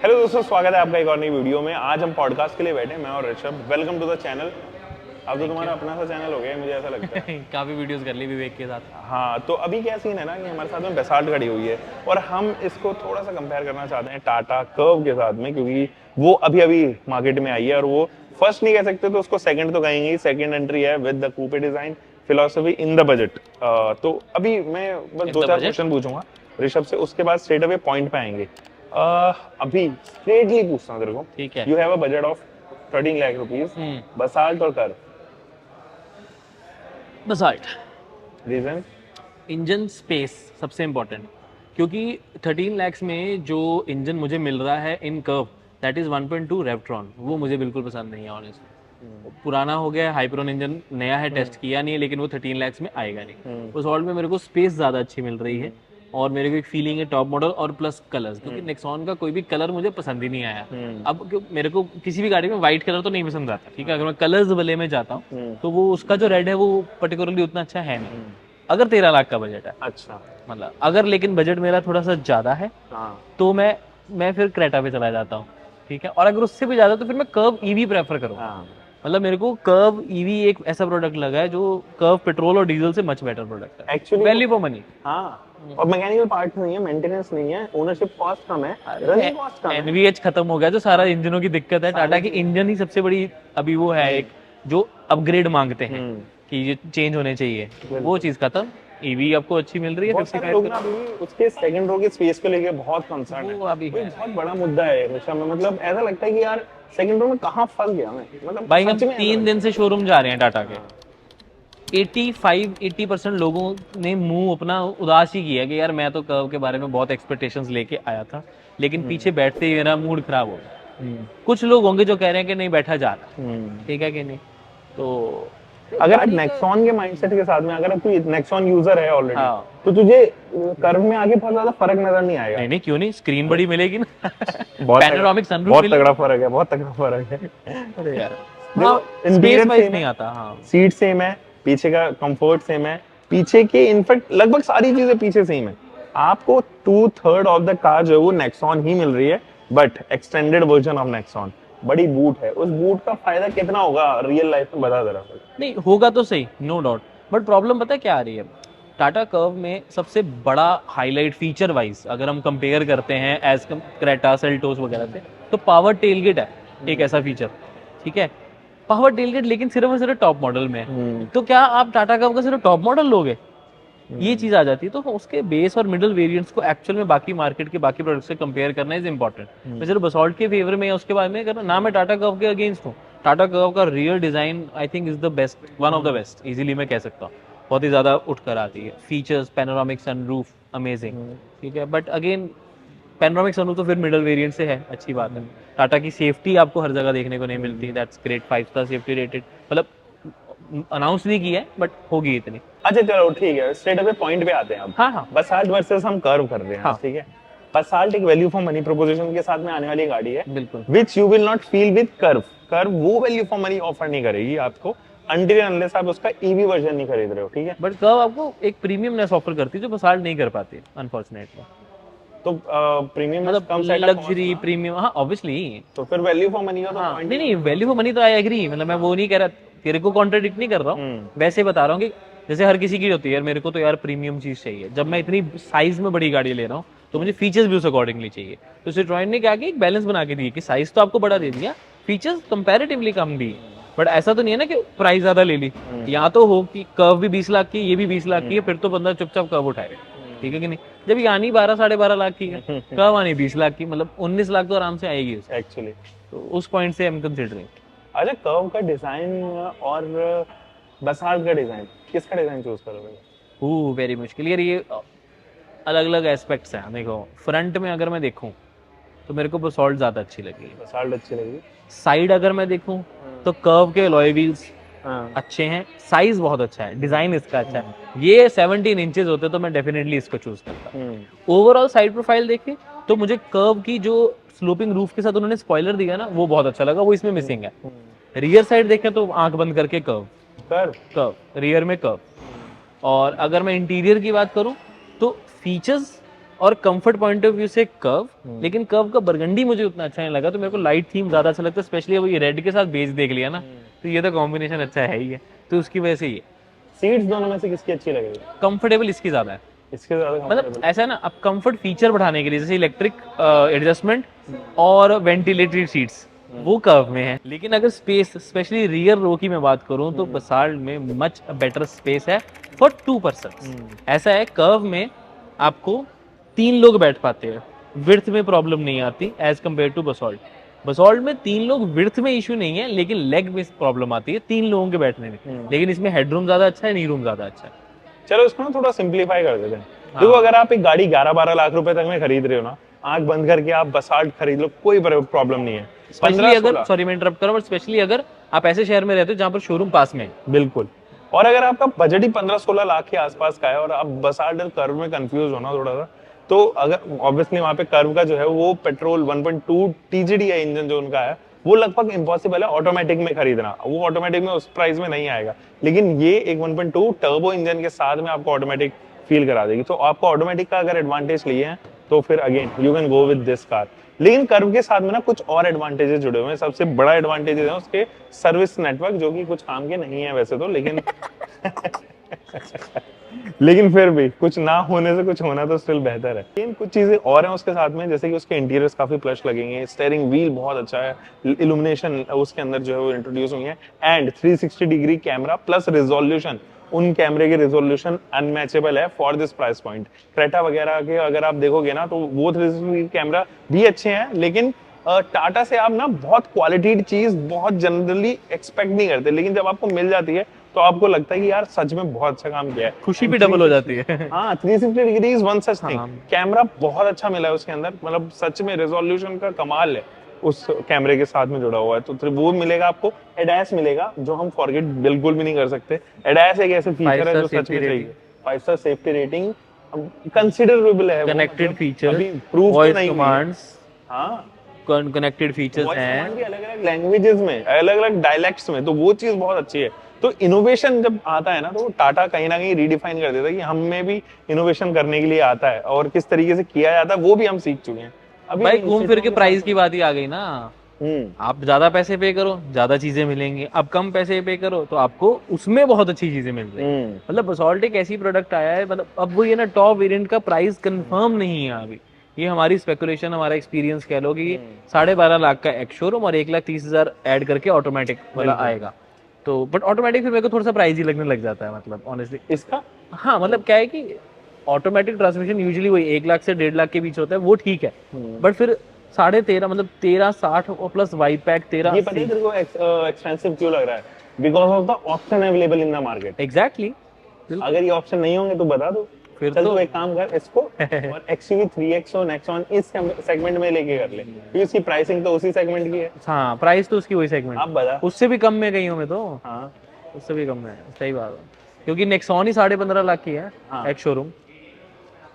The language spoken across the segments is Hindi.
हेलो दोस्तों, स्वागत है आपका एक और नई वीडियो में। आज हम पॉडकास्ट के लिए बैठे हैं, मैं और Rishabh. Welcome to the channel. अब तो तुम्हारा अपना सा चैनल हो गया है, मुझे ऐसा लगता है। काफी वीडियोस कर ली विवेक के साथ। हाँ, तो अभी क्या सीन है ना कि हमारे साथ में बेसाल्ट खड़ी हुई है और हम इसको थोड़ा सा कंपेयर करना चाहते हैं टाटा कर्व के साथ में, क्योंकि वो अभी अभी मार्केट में आई है और वो फर्स्ट नहीं कह सकते तो उसको सेकंड तो कहेंगे। सेकंड एंट्री है with the coupe design philosophy in the budget. तो अभी मैं बस इन दो द चार बजट। क्वेश्चन पूछूंगा ऋषभ से, उसके बाद स्ट्रेट अवे पॉइंट पे आएंगे। अभी स्ट्रेटली पूछता हूँ तेरे को। ठीक है। You have a budget of 13 lakh rupees, Basalt और Curv, Basalt. Reason? Engine space सबसे इम्पोर्टेंट, क्योंकि 13 लैक्स में जो इंजन मुझे मिल रहा है इन कर्व, दैट इज 1.2 रेवट्रॉन, वो मुझे बिल्कुल पसंद नहीं है ऑनेस्टली। पुराना हो गया, हाइपरॉन इंजन नया है, टेस्ट किया नहीं है, लेकिन वो 13 लैक्स में आएगा नहीं। उस हॉल्ट में मेरे को स्पेस ज़्यादा अच्छी मिल रही है और मेरे को एक फीलिंग है टॉप मॉडल और प्लस कलर्स, क्योंकि नेक्सॉन का कोई भी कलर मुझे पसंद ही नहीं आया। अब मेरे को किसी भी गाड़ी में व्हाइट कलर तो नहीं पसंद आता, ठीक है, अगर मैं कलर्स वाले में जाता हूँ तो वो उसका जो रेड है वो पर्टिकुलरली उतना अच्छा है नहीं। अगर 13 लाख का बजट है, अच्छा। मतलब अगर, लेकिन बजट मेरा थोड़ा सा ज्यादा है, हाँ। तो मैं फिर क्रेटा पे चला जाता हूँ, ठीक है। और अगर उससे भी ज्यादा तो फिर मैं कर्व ईवी प्रेफर करूँगा। हाँ। मतलब मेरे को कर्व ईवी एक ऐसा प्रोडक्ट लगा है जो कर्व पेट्रोल और डीजल से मच बेटर प्रोडक्ट है, एक्चुअली वैल्यू फॉर मनी। हाँ, और मैकेनिकल पार्ट नहीं है, मेंटेनेंस नहीं है, ओनरशिप कॉस्ट कम है, रनिंग कॉस्ट कम है। एनवीएच खत्म हो गया, जो सारा इंजनों की दिक्कत है, टाटा की सारी इंजन ही सबसे बड़ी अभी वो है एक जो अपग्रेड मांगते हैं हम्म। कि ये चेंज होने चाहिए, वो बिल्कुल। चीज खत्म। ईवी आपको अच्छी मिल रही है बहुत सारे 55 लोग का। ना अभी भी उसके सेकंड रो के स्पेस को लेके बहुत कंसर्न है। वो अभी वो एक है बहुत बड़ा मुद्दा है ऋषभ में। मतलब ऐसा लगता है कि यार सेकंड रो में कहाँ फंस गया मैं, मतलब भाई। हम सच में ऐसा 3 दिन लगता से शोरूम जा रहे हैं टाटा है। के। हाँ। 80% लोगों ने मुंह अपना उदास ही किया कि यार मैं तो कर्व के बारे में बहुत एक्सपेक्टेशंस लेके आया था, लेकिन पीछे बैठते ही मेरा मूड खराब हो गया। कुछ लोग होंगे जो कह रहे हैं कि नहीं बैठा जा रहा, ठीक है कि नहीं। तो अगर आप गाड़ी का, नेक्सॉन के माइंडसेट के साथ में, अगर आप कोई नेक्सॉन यूजर है ऑलरेडी, हाँ, तो तुझे कर्व में आगे बहुत ज्यादा फर्क नजर नहीं आएगा। नहीं नहीं, क्यों नहीं, स्क्रीन बड़ी मिलेगी ना। बहुत तगड़ा, पैनोरामिक सनरूफ बहुत तगड़ा मिलेगा। फर्क है, बहुत तगड़ा फर्क है। अरे यार, हाँ, देखो, स्पेस इंटीरियर वाइज सेम नहीं है, आता, हाँ। सीट सेम है, पीछे का कंफर्ट सेम है, पीछे के इनफैक्ट लगभग सारी चीजें पीछे सेम है। आपको 2/3 ऑफ द कार जो है वो नेक्सॉन ही मिल रही है, but extended version of Nexon. बड़ी बूट है, उस बूट का फायदा कितना होगा रियल लाइफ में, बता जरा। नहीं होगा तो सही, नो डाउट, बट प्रॉब्लम पता है क्या आ रही है। टाटा कर्व में सबसे बड़ा हाईलाइट फीचर वाइज अगर हम कंपेयर करते हैं एज कम क्रेटा सेल्टोस वगैरह से, तो पावर टेलगेट है एक ऐसा फीचर, ठीक है। पावर टेलगेट, लेकिन सिर्फ और सिर्फ टॉप मॉडल में है। तो क्या आप टाटा कर्व का सिर्फ टॉप मॉडल लोगे? ये चीज आ जाती है। तो उसके बेस और मिडिल वेरिएंट्स को एक्चुअल में बाकी मार्केट के बाकी प्रोडक्ट से कंपेयर करना इज इंपॉर्टेंट। मैं सिर्फ बसॉल्ट के फेवर में या उसके बारे में करना ना, मैं टाटा कर्व के अगेंस्ट हूँ। टाटा कर्व का real design I think is the best, one of the best, easily मैं कह सकता हूँ। बहुत ही ज्यादा उठ कर आती है फीचर्स, पैनोरामिक सनरूफ अमेजिंग, ठीक है। बट अगेन पैनोरामिक सनरूफ तो फिर मिडिल वेरिएंट से है, अच्छी बात है। टाटा की सेफ्टी आपको हर जगह देखने को नहीं मिलती, that's great, 5 star safety rated. मतलब अनाउंस नहीं किया है बट होगी इतनी। अच्छा चलो ठीक है, स्ट्रेट अवे पॉइंट पे आते हैं अब। हाँ हाँ बसाल्ट वर्सेस हम कर्व कर रहे हैं हाँ, आज, ठीक है। बसाल्ट एक वैल्यू फॉर मनी प्रोपोजिशन के साथ में आने वाली गाड़ी है, बिल्कुल। Which you will not feel with curve. Curve वो वैल्यू फॉर मनी ऑफर नहीं करेगी आपको अनटिल अनलेस आप उसका ईवी वर्जन नहीं खरीद रहे हो, ठीक है। बट कर्व आपको एक प्रीमियमनेस ऑफर करती है जो बसाल्ट नहीं कर पाती अनफॉर्चुनेटली। तो प्रीमियम मतलब comes at a cost luxury ना। प्रीमियम, हाँ ऑब्वियसली। तो फिर वैल्यू फॉर मनी का तो हाँ पॉइंट ही नहीं नहीं नहीं, बनता वैल्यू फॉर उसका। मनी तो आई एग्री, मतलब मैं वो नहीं कह रहा, तेरे को कॉन्ट्रडिक्ट नहीं कर रहा हूँ, वैसे बता रहा हूँ कि जैसे हर किसी की होती है यार, मेरे को तो यार प्रीमियम चीज चाहिए, जब मैं इतनी साइज में बड़ी गाड़ी ले रहा हूँ तो मुझे फीचर्स भी उस अकॉर्डिंगली चाहिए। तो सिट्रोएन ने क्या किया, एक बैलेंस बना के दिया कि साइज तो आपको बड़ा दे दिया, features comparatively come the. But ऐसा तो नहीं है ना कि प्राइस ज्यादा ले ली। या तो हो कि कर्व भी 20 लाख की, ये भी 20 लाख की है, फिर तो बंदा चुपचाप कर्व उठाए, ठीक है कि नहीं। जब ये आनी 12-12.5 लाख की है, कर्व आनी 20 लाख की, मतलब 19 लाख तो आराम से आएगी उसकी। एक्चुअली। तो उस पॉइंट से आई एम कंसिडरिंग। अच्छा, कर्व का डिजाइन और बसाल्ट का डिजाइन, किसका डिजाइन चूज करोगे? वेरी मुश्किल यार, ये अलग अलग एस्पेक्ट्स हैं। देखो, फ्रंट में अगर मैं देखूं तो मेरे को बसॉल्ट ज्यादा अच्छी लगी। बसाल्ट अच्छी लगी। साइड अगर मैं देखूं तो कर्व के अलॉय व्हील्स हाँ। अच्छे हैं, साइज बहुत अच्छा है, डिजाइन इसका अच्छा है। ये 17 इंचेस होते तो मैं डेफिनेटली इसको चूज करता। ओवरऑल साइड प्रोफाइल देखे तो मुझे कर्व की जो स्लोपिंग रूफ के साथ उन्होंने स्पॉइलर दिया ना, वो बहुत अच्छा लगा, वो इसमें मिसिंग है। रियर साइड देखे तो आंख बंद करके कर्व, कर। कर्व रियर में कर्व। और अगर मैं इंटीरियर की बात करूं तो फीचर्स और कंफर्ट पॉइंट ऑफ व्यू से कर्व, लेकिन कर्व का बरगंडी मुझे उतना अच्छा नहीं लगा, तो मेरे को लाइट थीम ज्यादा अच्छा लगता है, स्पेशली अब ये रेड के साथ बेज देख लिया ना, तो ये तो कॉम्बिनेशन अच्छा है ही है, तो उसकी वजह से ये सीट्स दोनों में से किसकी अच्छी लग रही है? कंफर्टेबल इसकी ज्यादा है। इसके ज्यादा मतलब comfortable? ऐसा है ना, अब कंफर्ट फीचर बढ़ाने के लिए जैसे इलेक्ट्रिक एडजस्टमेंट और वेंटिलेटरी सीट्स वो कर्व में है, लेकिन अगर स्पेस स्पेशली रियर रो की मैं बात करूं तो बसाल्ट में मच बेटर स्पेस है फॉर 2 पर्सन। ऐसा है कर्व में आपको 3 लोग बैठ पाते हैं, विड्थ में प्रॉब्लम नहीं आती एज कम्पेयर टू बसॉल्ट। बसॉल्ट में 3 लोग विड्थ में इशू नहीं है, लेकिन लेग में प्रॉब्लम आती है 3 लोगों के बैठने में, लेकिन इसमें हेडरूम ज्यादा अच्छा है, नी रूम ज्यादा अच्छा है। चलो इसको ना थोड़ा सिंप्लीफाई कर देते हैं। देखो अगर आप एक गाड़ी 11-12 लाख रुपए तक में खरीद रहे हो ना, आंख बंद करके आप बसाल्ट खरीद लो, कोई प्रॉब्लम नहीं है। स्पेशली अगर, सॉरी मैं इंटरप्ट कर रहा हूं, बट स्पेशली अगर आप ऐसे शहर में रहते हो जहां पर शोरूम पास में है। बिल्कुल। और अगर आपका बजट ही 15-16 लाख के आसपास का है और आप बसाल्ट और कर्व में कंफ्यूज हो ना थोड़ा सा, तो अगर ऑब्वियसली वहां पे कर्व का जो है वो पेट्रोल 1.2 TGD है इंजन जो उनका है, वो लगभग इम्पॉसिबल है ऑटोमेटिक में खरीदना, वो ऑटोमेटिक में उस प्राइस में नहीं आएगा। लेकिन ये एक 1.2 टर्बो इंजन के साथ में आपको ऑटोमेटिक फील करा देगी, तो आपको ऑटोमेटिक का अगर एडवांटेज लिए हैं तो फिर again you can go with this car. लेकिन कर्व के साथ में ना कुछ और एडवांटेजेस जुड़े हुए हैं। सबसे बड़ा एडवांटेज है उसके सर्विस नेटवर्क, जो कि कुछ काम के नहीं है वैसे तो, लेकिन लेकिन फिर भी कुछ ना होने से कुछ होना तो स्टिल बेहतर है। लेकिन कुछ चीजें और हैं उसके साथ में, जैसे कि उसके इंटीरियर्स काफी प्लश लगेंगे, स्टीयरिंग व्हील बहुत अच्छा है, इल्यूमिनेशन उसके अंदर जो है वो इंट्रोड्यूस हुई है, and 360 degree camera plus resolution, उन कैमरे के रिजोल्यूशन अनमैचेबल है for this price point. Creta वगैरह के अगर आप देखोगे ना तो वो 360 कैमरा भी अच्छे हैं, लेकिन टाटा से आप ना बहुत क्वालिटी चीज बहुत जनरली एक्सपेक्ट नहीं करते, लेकिन जब आपको मिल जाती है तो आपको लगता है कि यार सच में बहुत अच्छा काम किया है, खुशी भी डबल हो जाती है। हाँ 360 degree is one such thing. हाँ। कैमरा बहुत अच्छा मिला है उसके अंदर, मतलब सच में रेजोल्यूशन का कमाल है उस कैमरे के साथ में जुड़ा हुआ है, तो फिर वो मिलेगा आपको। एडएस मिलेगा जो हम फॉरगेट बिल्कुल भी नहीं कर सकते। एडएस एक ऐसे फीचर है जो सच में चाहिए। 5 स्टार सेफ्टी रेटिंग कंसीडरेबल है, कनेक्टेड फीचर, अभी प्रूफ तो वॉइस नहीं हुई है। कमांड्स, हाँ कनेक्टेड फीचर्स हैं, अलग अलग लैंग्वेजेस में, अलग अलग डायलेक्ट्स में, तो वो चीज बहुत अच्छी है। तो इनोवेशन जब आता है ना तो टाटा कहीं ना कहीं रीडिफाइन कर देता है कि हम में भी इनोवेशन करने के लिए आता है, और किस तरीके से किया जाता है वो भी हम सीख चुके हैं। अभी भाई घूम फिर के प्राइस की बात ही आ गई ना। हम्म आप ज्यादा पैसे पे करो ज्यादा चीजें मिलेंगी, अब कम पैसे पे करो तो आपको उसमें बहुत अच्छी चीजें मिल रही है। मतलब बसॉल्ट एक ऐसी प्रोडक्ट आया है, मतलब अब वो ये ना टॉप वेरिएंट का प्राइस कंफर्म नहीं है अभी, ये हमारी स्पेकुलेशन, हमारा एक्सपीरियंस कह लो कि 12.5 लाख का एक्स शोरूम और 1,30,000 ऐड करके ऑटोमेटिक वाला आएगा। तो बट ऑटोमेटिक फिर मेरे को थोड़ा सा प्राइस ही लगने लग जाता है, मतलब ऑनेस्टली इसका। हाँ मतलब क्या है कि ऑटोमेटिक ट्रांसमिशन यूजुअली वही 1 लाख से 1.5 लाख के बीच होता है, वो ठीक है, बट फिर 13.5 मतलब 13.60 और प्लस वाइड पैक 13। ये पता है तेरे को एक्सपेंसिव क्यों लग रहा है? Because of the option available in the market. Exactly. अगर ये ऑप्शन नहीं होंगे तो बता दो, फिर चल तो तू एक काम कर इसको और XUV 3X और Nexon इस सेगमेंट में लेके कर ले, क्योंकि इसकी प्राइसिंग तो उसी सेगमेंट की है। हाँ प्राइस तो उसकी वही सेगमेंट, आप बता। उससे भी कम में गई हूँ मैं तो, हाँ उससे भी कम में है, सही बात है, क्योंकि नेक्सॉन ही 15.5 लाख की है हाँ। Ex showroom.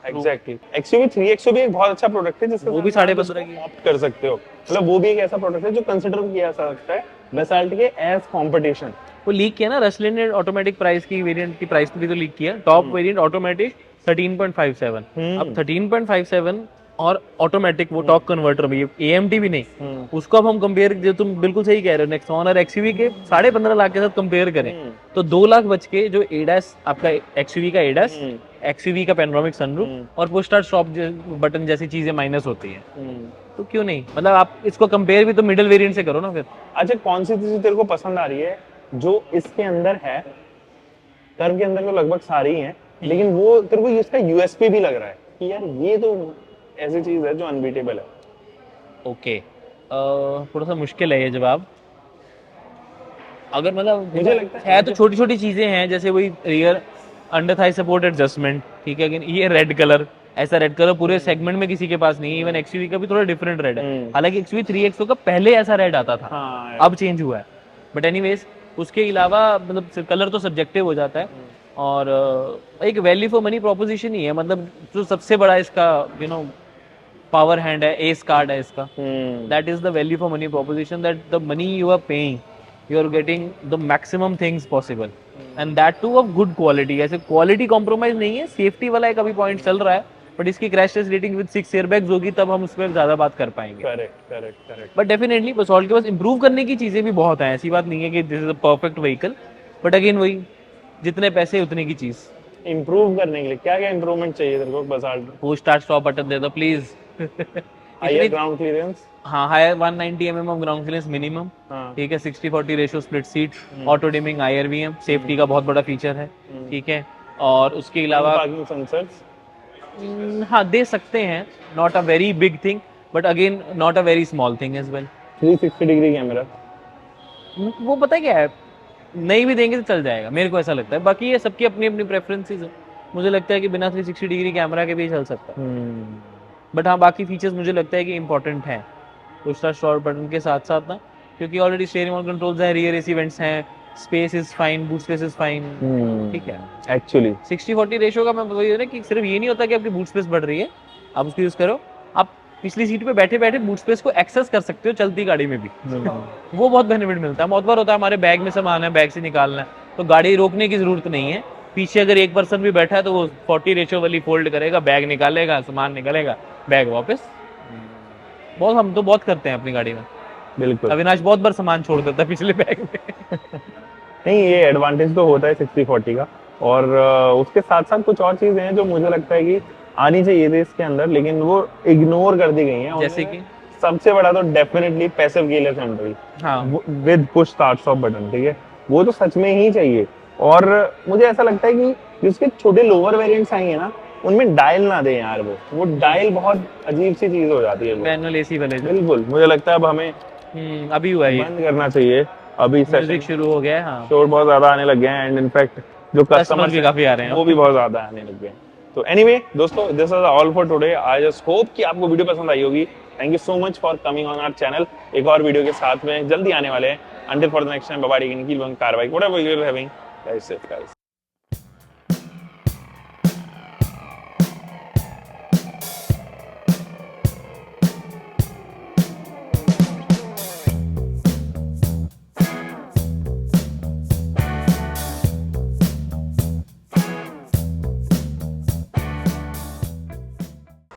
Exactly. XUV 3X भी एक बहुत अच्छा प्रोडक्ट है जिसके वो भी साथ आप 15.5 उसको की ऑप्ट कर सकते हो, मतलब वो भी एक ऐसा प्रोडक्ट है जो कंसिडर किया जा सकता है बेसाल्ट के एज कंपटीशन। वो लीक किया ना रसलिन ने, ऑटोमेटिक प्राइस की वेरिएंट की प्राइस भी तो लीक किया, टॉप वेरिएंट ऑटोमेटिक 13.57। अब 13.57 और ऑटोमेटिक वो टॉक कन्वर्टर भी, AMT भी नहीं, उसको अब हम कंपेयर, जो तुम बिल्कुल सही कह रहे हो, नेक्सॉन और XUV के 15.5 लाख के साथ कंपेयर करें तो 2 लाख बच के जो एडास आपका XUV का एडास, XUV का पैनोरामिक सनरूफ और पुश स्टार्ट स्टॉप बटन जैसी चीजें माइनस होती है, तो क्यों नहीं, मतलब आप इसको कंपेयर भी तो मिडिल वेरिएंट से करो ना फिर। अच्छा कौन सी चीज तेरे को पसंद आ रही है जो इसके अंदर है? कर्व के अंदर तो लगभग सारी हैं, लेकिन वो तेरे को इसका USP भी लग रहा है कि यार ये तो ऐसी चीज है जो अनबीटेबल है। ओके थोड़ा सा मुश्किल है ये जवाब, अगर मतलब मुझे लगता है तो छोटी छोटी चीजें हैं, जैसे वही rear under Thai support adjustment, ठीक है, लेकिन ये रेड कलर, ऐसा रेड कलर पूरे सेगमेंट में किसी के पास नहीं है, इवन XUV का भी थोड़ा डिफरेंट रेड है, हालांकि XUV 3XO का पहले ऐसा रेड आता था, हाँ अब चेंज हुआ है, बट एनीवेज उसके अलावा मतलब कलर तो सब्जेक्टिव हो जाता है, और एक वैल्यू फॉर मनी प्रोपोजिशन ही है, मतलब जो सबसे बड़ा इसका पावर हैंड है, एस कार्ड है इसका, that is the value for money proposition, that the money you are paying you are getting the maximum things possible and that too of good quality. ऐसे क्वालिटी कॉम्प्रोमाइज नहीं है, सेफ्टी वाला एक अभी पॉइंट चल रहा है, बट इसकी crash test rating with 6 airbags होगी, तब हम उस पर ज्यादा बात कर पाएंगे। Correct correct correct. But definitely Basalt के पास इंप्रूव करने की चीजें भी बहुत हैं, ऐसी बात नहीं है कि this is a perfect vehicle, but again वही, जितने पैसे उतने की चीज। इम्प्रूव करने के लिए क्या क्या इम्प्रूवमेंट चाहिए तेरे को बसाल्ट? वो स्टार्ट स्टॉप बटन दे दो प्लीज। हायर इतनी, ग्राउंड क्लियरेंस। हाँ, higher 190 mm of ground clearance minimum. हाँ ठीक है, 60-40 ratio split seat, auto dimming IRVM, safety का बहुत बड़ा फीचर है। ठीक है, और उसके अलावा पार्किंग सेंसर्स। हाँ दे सकते हैं, not a very big thing, but again not a very small thing as well. 360 degree camera. वो पता है क्या है, नहीं भी देंगे तो चल जाएगा, मेरे को ऐसा लगता है। बाकी ये सबकी अपनी अपनी प्रेफरेंसेस है, मुझे लगता है कि बिना 360 डिग्री कैमरा के भी चल सकता है। बट हाँ, बाकी फीचर्स मुझे लगता है कि इंपॉर्टेंट हैं पुश स्टार्ट स्टॉप बटन के साथ साथ ना, क्योंकि ऑलरेडी स्टीयरिंग व्हील कंट्रोल्स हैं, रियर AC वेंट्स हैं, space is fine, boot space is fine. ठीक है, एक्चुअली 60-40 रेशियो का मैं वही है ना कि सिर्फ ये नहीं होता कि आपकी बूट स्पेस बढ़ रही है, आप उसको यूज करो, आप पिछली सीट पे बैठे बैठे बूट स्पेस को एक्सेस कर सकते हो चलती गाड़ी में भी। वो बहुत बेनिफिट मिलता है। बहुत बार होता है हमारे बैग में सामान है, बैग से निकालना है, तो गाड़ी रोकने की जरूरत नहीं है, पीछे अगर एक पर्सन भी बैठा है तो वो 40 रेशियो वाली फोल्ड करेगा, बैग निकालेगा, सामान निकालेगा, बैग वापस। बहुत, हम तो बहुत करते हैं अपनी गाड़ी में। बिल्कुल। अविनाश बहुत बार सामान छोड़ देता है पिछले बैग में। नहीं, ये एडवांटेज तो होता है 60-40 का। और उसके साथ साथ कुछ और चीजें हैं जो मुझे लगता है कि आनी चाहिए थी इसके अंदर, लेकिन वो इग्नोर कर दी गई हैं। जैसे उनमें कि सबसे बड़ा तो डेफिनेटली पैसिव कीलेस एंट्री हाँ, with push start stop button. ठीक है, वो तो सच में ही चाहिए। और मुझे ऐसा लगता है कि जो उसके छोटे लोअर वेरिएंट्स आई है ना, उनमें डायल ना दे यार, वो डायल बहुत अजीब सी चीज हो जाती है वो। मैनुअल AC वाले जो। बिल्कुल, मुझे लगता है अब हमें अभी हुआ है ये, बंद करना चाहिए। अभी म्यूजिक सेशन शुरू हो गया है। हाँ, शोर बहुत ज्यादा आने लग गए हैं, एंड इनफैक्ट जो कस्टमर्स कस्टमर्स भी काफी आ रहे हैं वो भी बहुत ज्यादा आने लग गए हैं। तो एनीवे दोस्तों, this is all for today. I just hope कि आपको वीडियो पसंद आई होगी। Thank you so much for coming on our channel. एक और वीडियो के साथ में जल्दी आने वाले हैं। Until for the next time, bye bye. Nikhil कार्रवाई whatever you are having, guys, safe guys.